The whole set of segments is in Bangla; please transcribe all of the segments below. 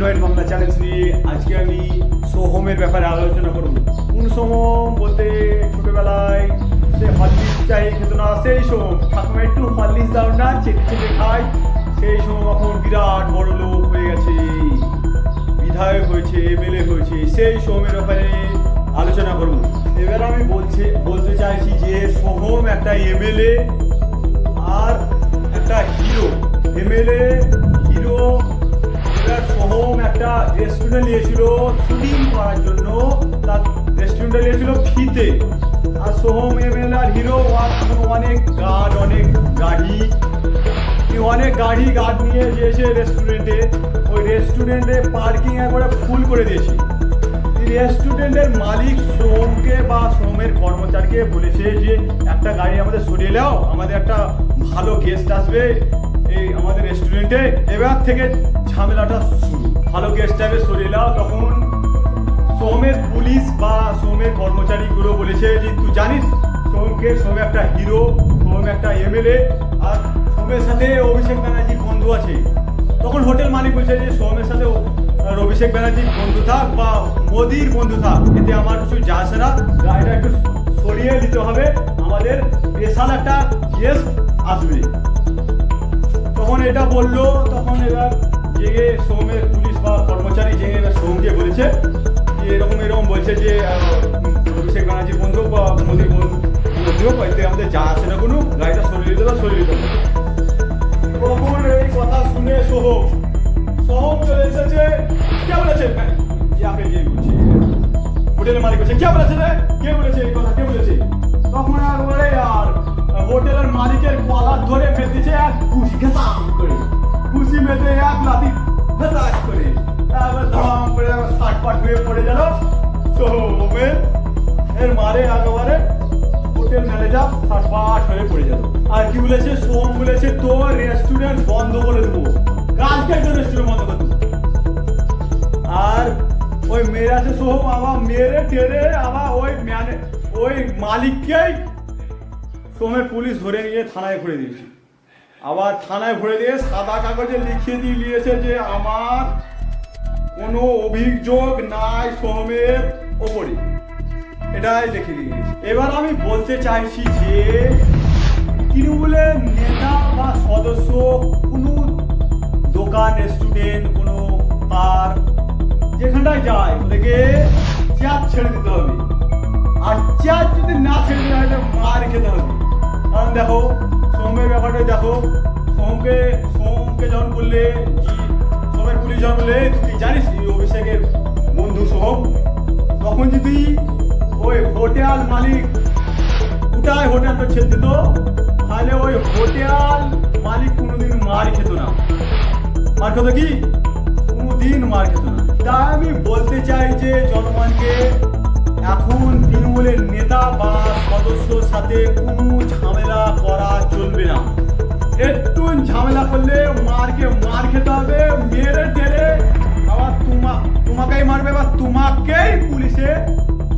জয়েন্ট বাংলা চ্যালেঞ্জ নিয়ে আজকে আমি সোহমের ব্যাপারে আলোচনা করব। কোন সোহম বলতে ছোটবেলায় সে হরলিক্স চাই খেত না, সেই সোহম ঠাকুমা একটু হরলিক্স দাও না, চেটে চেটে খায়। সেই সোহম এখন বিরাট বড় লোক হয়ে গেছে, বিধায়ক হয়েছে, এমএলএ হয়েছে। সেই সোহমের ব্যাপারে আলোচনা করব। এবার আমি বলতে চাইছি যে সোহম একটা এমএলএ আর একটা হিরো। MLA hero. এবার সোহম একটা রেস্টুরেন্ট নিয়েছিল শুটিং করার জন্য, তার রেস্টুরেন্টে নিয়েছিল ফ্রিতে। আর সোহম এমএলএ আর হিরো অনেক গার্ড, অনেক গার্ড নিয়ে গিয়েছে রেস্টুরেন্টে। ওই রেস্টুরেন্টে পার্কিং একবারে ফুল করে দিয়েছে। রেস্টুরেন্টের মালিক সোহমকে বা সোহমের কর্মচারীকে বলেছে যে একটা গাড়ি আমাদের সরিয়ে নাও, আমাদের একটা ভালো গেস্ট আসবে এই আমাদের রেস্টুরেন্টে। এবার থেকে ঝামেলাটা শুরু। ভালো গেস্ট আসবে, সরিয়ে নাও। তখন সোহমের পুলিশ বা সোহমের কর্মচারীগুলো বলেছে যে তুই জানিস সোহম একটা হিরো, সোহম একটা এমএলএ, আর সোহমের সাথে অভিষেক ব্যানার্জির বন্ধু আছে। তখন হোটেল মালিক বলছে যে সোহমের সাথে অভিষেক ব্যানার্জির বন্ধু থাক বা মোদির বন্ধু থাক, এতে আমার কিছু যায় আসে না, গাড়িটা একটু সরিয়ে দিতে হবে, আমাদের স্পেশাল একটা গেস্ট আসবে। তখন এটা বললো। তখন এবার জেগে সোহমের পুলিশ বা কর্মচারী জেগে এবার সোহমকে বলেছে যে এরকম বলছে যে অভিষেক ব্যানার্জির বন্ধু বা মোদির বন্ধু এতে আমাদের যা আসে না, কোনো গাড়িটা সরিয়ে দিতে হবে। তখন এই কথা শুনে সোহম চলে এসেছে। কে বলেছে? হোটেলের মালিক বলছে কে বলেছে রে, কে বলেছে এই কথা, কে বলেছে? তখন আর বলে আর হোটেলের মালিকের কলার ধরে মেতেছে এক খুশি ঘেসাম করে, খুশি মেতে এক লাথি ভেতাস করে, তারপর ধম করে শাটপাট হয়ে পড়ে গেল সোহমের এর মারে একেবারে হোটেল ম্যানেজার শাটপাট হয়ে পড়ে গেল। আর কি বলেছে সোহম? বলেছে তোর রেস্টুরেন্ট বন্ধ করে দেবো, কালকে তোর রেস্টুরেন্ট বন্ধ করে দেবো। আর ওই মেয়ের আছে সোহম আবার মেরে টেরে আবার ওই মালিককেই সোহমের পুলিশ ধরে নিয়ে থানায় ভরে দিয়েছে। আবার থানায় ভরে দিয়ে সাদা কাগজে লিখিয়ে দিয়েছে যে আমার কোনো অভিযোগ নাই সোহমের ওপরে, এটাই লিখে দিয়েছে। এবার আমি বলতে চাইছি যে তৃণমূলের নেতা বা সদস্য কোনো দোকান, রেস্টুরেন্ট, কোনো পার্ক যেখানটায় যায় ওদেরকে চেয়ার ছেড়ে দিতে হবে। আর চেয়ার যদি না ছেড়ে দেওয়া হয় মার খেতে হবে। কারণ দেখো সোহমের ব্যাপারটা দেখো, সোহমকে যখন বললে সোহমের পুলিশ যখন বললে তুই জানিস অভিষেকের বন্ধু সোহম, তখন যদি ওই হোটেল মালিক গোটায় হোটেলটা ছেড়ে দিত, তাহলে ওই হোটেল মালিক কোনোদিন মার খেত না। মার খেত কি? কোনোদিন মার খেত না। তাই আমি বলতে চাই যে জনগণকে এখন তৃণমূলের নেতা বা সদস্যর সাথে কোনো ঝামেলা করা চলবে না। একটু ঝামেলা করলে মার খেতে হবে, মেরে টেরে আবার তোমাকেই মারবে বা তোমাকেই পুলিশে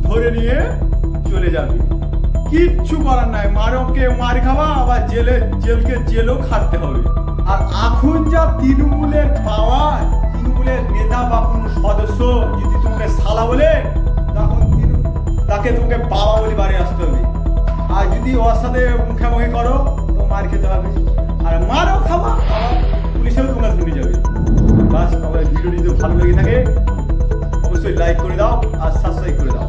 ধরে নিয়ে চলে যাবে। কিচ্ছু করার নাই, মার খাওয়া আবার জেলও খাটতে হবে। আর এখন যা তৃণমূলের পাওয়ার, তৃণমূলের নেতা বা কোনো সদস্য যদি তোমাকে শালা বলে, তখন তাকে তোমাকে বাবা বলে বাড়ি আসতে হবে। আর যদি ওর সাথে মুখামুখি করো তো মার খেতে হবে, আর মারও খাওয়া আবার পুলিশেও তোমরা ধরে যাবে। বাস, তবে ভিডিওটি যদি ভালো লেগে থাকে অবশ্যই লাইক করে দাও আর সাবস্ক্রাইব করে দাও।